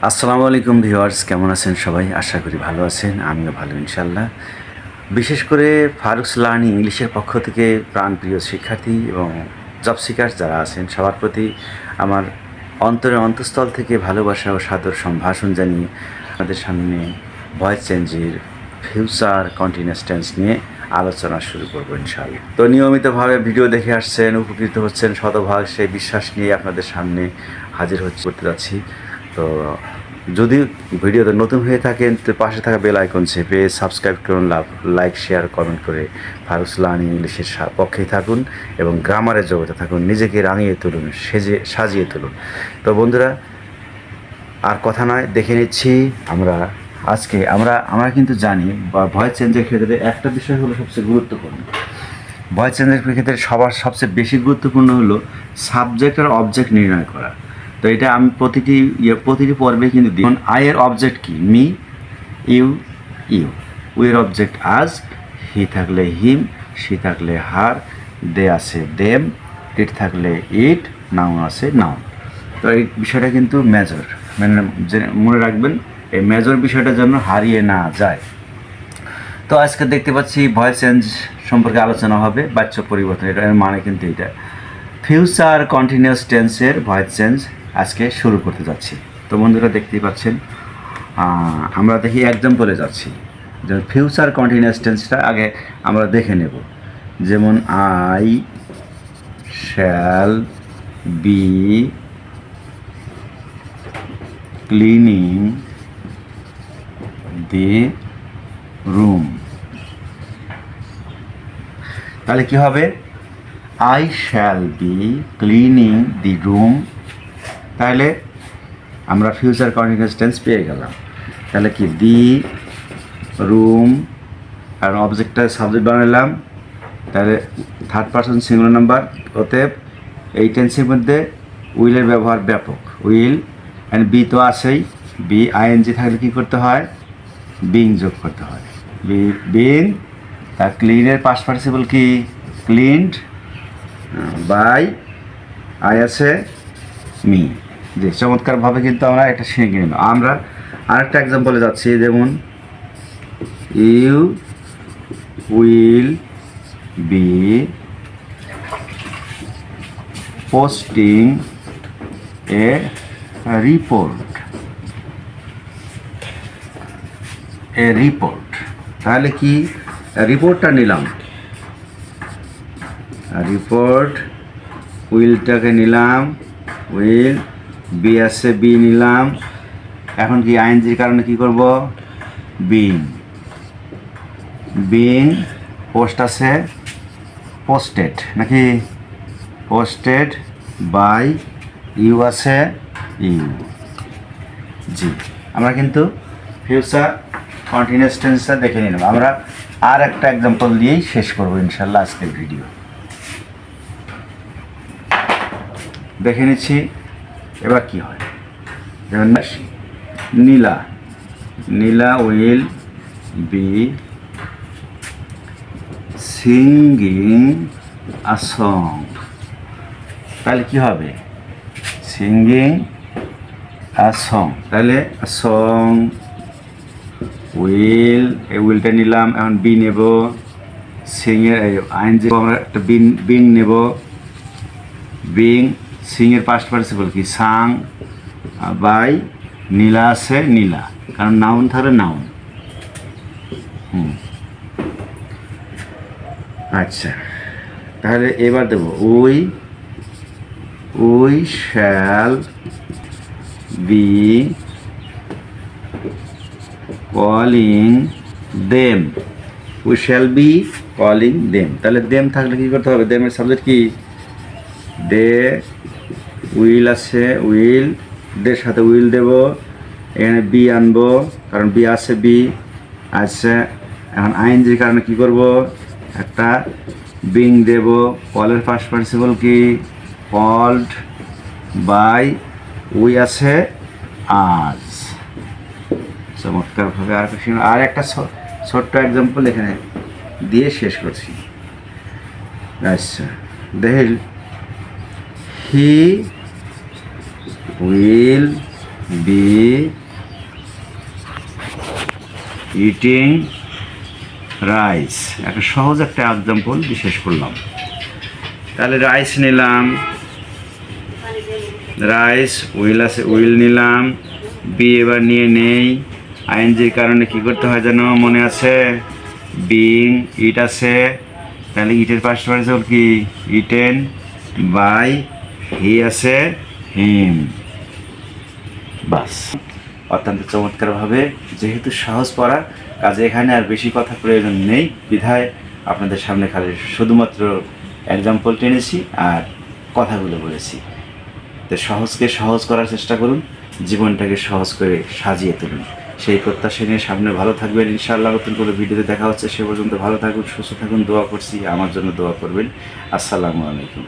আসসালামু আলাইকুম ভিউয়ার্স, কেমন আছেন সবাই? আশা করি ভালো আছেন, আমিও ভালো ইনশাল্লাহ। বিশেষ করে ফারুকস লার্নিং ইংলিশের পক্ষ থেকে প্রাণপ্রিয় শিক্ষার্থী এবং জব সিকার যারা আছেন সবার প্রতি আমার অন্তরের অন্তঃস্থল থেকে ভালোবাসা ও সাদর সম্ভাষণ জানিয়ে আপনাদের সামনে ভয়েস চেঞ্জের ফিউচার কন্টিনিউয়াস টেন্স নিয়ে আলোচনা শুরু করবো ইনশাআল্লাহ। তো নিয়মিতভাবে ভিডিও দেখে আসছেন, উপকৃত হচ্ছেন, শতভাগ সেই বিশ্বাস নিয়ে আপনাদের সামনে হাজির করতে যাচ্ছি। তো যদি ভিডিওতে নতুন হয়ে থাকেন তো পাশে থাকা বেল আইকন চেপে সাবস্ক্রাইব করুন, লাইক শেয়ার কমেন্ট করে ফারুকস লার্নিং ইংলিশের পক্ষেই থাকুন এবং গ্রামারের জগতে থাকুন, নিজেকে রাঙিয়ে তুলুন, সাজিয়ে তুলুন। তো বন্ধুরা, আর কথা নয়, দেখে নিচ্ছি আমরা আজকে আমরা কিন্তু জানি বা ভয়েস চেঞ্জের ক্ষেত্রে একটা বিষয় হলো সবচেয়ে গুরুত্বপূর্ণ। ভয়েস চেঞ্জের ক্ষেত্রে সবার সবচেয়ে বেশি গুরুত্বপূর্ণ হলো সাবজেক্ট আর অবজেক্ট নির্ণয় করা। তো এটা আমি প্রতিটি পর্বে কিন্তু দিই। আই এর অবজেক্ট কি? মি, ইউ, উইয়ের অবজেক্ট আজ, হি থাকলে হিম, সি থাকলে হার, দে আছে দেম, ইট থাকলে ইট, নাউন আছে নাউন। তো এই বিষয়টা কিন্তু মেজর, মানে মনে রাখবেন এই মেজর বিষয়টা যেন হারিয়ে না যায়। তো আজকে দেখতে পাচ্ছি ভয়েস চেঞ্জ সম্পর্কে আলোচনা হবে, বাচ্য পরিবর্তন। এটার মানে কিন্তু এটা ফিউচার কন্টিনিউয়াস টেন্সের ভয়েস চেঞ্জ আজকে শুরু করতে যাচ্ছি। তো বন্ধুরা দেখতেই পাচ্ছেন, আমরা দেখি এক্সাম্পলে যাচ্ছি। যেমন ফিউচার কন্টিনিউয়াস টেন্সটা আগে আমরা দেখে নেব। যেমন I shall be cleaning the room. তাহলে কি হবে? I shall be cleaning the room. তাহলে আমরা ফিউচার কন্টিনিউয়াস টেন্স পেয়ে গেলাম। তাহলে কি? দি রুম, আর অবজেক্টটা সাবজেক্ট বানালাম। তাহলে থার্ড পারসন সিঙ্গুলার নাম্বার। অতএব এই টেন্সের মধ্যে উইলের ব্যবহার ব্যাপক। উইল অ্যান্ড বি তো আছেই, বি আইএনজি থাকলে কী করতে হয়? বিং যোগ করতে হয়। বিং, তার ক্লিনের পাস্ট পার্টিসিপল কি? ক্লিনড, বাই আই আছে মি। যে চমৎকারভাবে কিন্তু আমরা একটা শিখে নিলাম। আমরা আরেকটা এক্সাম্পলে যাচ্ছি। যেমন you will be posting a report. তাহলে কি? রিপোর্টটা নিলাম, রিপোর্ট, উইলটাকে নিলাম, উইল, বি আছে বি নিলাম। এখন কি আইএনজির কারণে কি করব? বিং, পোস্ট আছে পোস্টেড, নাকি? পোস্টেড বাই, ইউ আছে ইউ। জি, আমরা কিন্তু ফিউচার কন্টিনিউয়াস টেন্সটা দেখে নিলাম। আমরা আর একটা এক্সাম্পল দিয়েই শেষ করবো ইনশাল্লাহ আজকের ভিডিও। দেখে নিচ্ছি এবার কি হয়। যেমন Nila, Nila will be singing a song. তাহলে কি হবে? Singing a song. তাহলে সং, উইল, এই উইলটা নিলাম। এখন বি নেব, সিংয়ের আইনজি আমরা একটা বিং নেব। বিং, সিংয়ের পাস্ট পার্টিসিপল কি? সাং, বাই নীলা আছে নীলা, কারণ নাউন থাকলে নাউন। আচ্ছা, তাহলে এবার দেবো we shall be calling them. We shall be calling them. তাহলে দেম থাকলে কী করতে হবে? দেমের সাবজেক্ট কি? দে, উইল আছে উইল, দের সাথে উইল দেব। এখানে বি আনবো, কারণ বি আছে বি। আচ্ছা, এখন আইএনজির কারণে কি করব? একটা বিং দেব। কলের পাস্ট পার্টিসিপল কি? কল্ড বাই, উই আছে আজ। চমৎকারভাবে আর একটা ছোট্ট এক্সাম্পল এখানে দিয়ে শেষ করছি। আচ্ছা, দেখেন he will be eating rice. একটা সহজ একটা এক্সাম্পল বিশেষ করলাম। তাহলে রাইস নিলাম, রাইস উইল আছে, উইল নিলাম। বি এবার নিয়ে নেই, আইএনজির কারণে কি করতে হয় যেন মনে আছে? বিং। ইট আছে, তাহলে ইটের পাস্ট পার্টিসিপল কি? ইটেন। বাই হি আছে, হিম। বাস, অত্যন্ত চমৎকারভাবে, যেহেতু সহজ পড়া কাজে এখানে আর বেশি কথা প্রয়োজন নেই, বিধায় আপনাদের সামনে খালি শুধুমাত্র এক্সাম্পল টেনেছি আর কথাগুলো বলেছি। তো সহজকে সহজ করার চেষ্টা করুন, জীবনটাকে সহজ করে সাজিয়ে তুলুন। সেই প্রত্যাশা নিয়ে সামনে ভালো থাকবেন ইনশাআল্লাহ। নতুন করে ভিডিওতে দেখা হচ্ছে, সে পর্যন্ত ভালো থাকুন, সুস্থ থাকুন, দোয়া করছি, আমার জন্য দোয়া করবেন। আসসালামু আলাইকুম।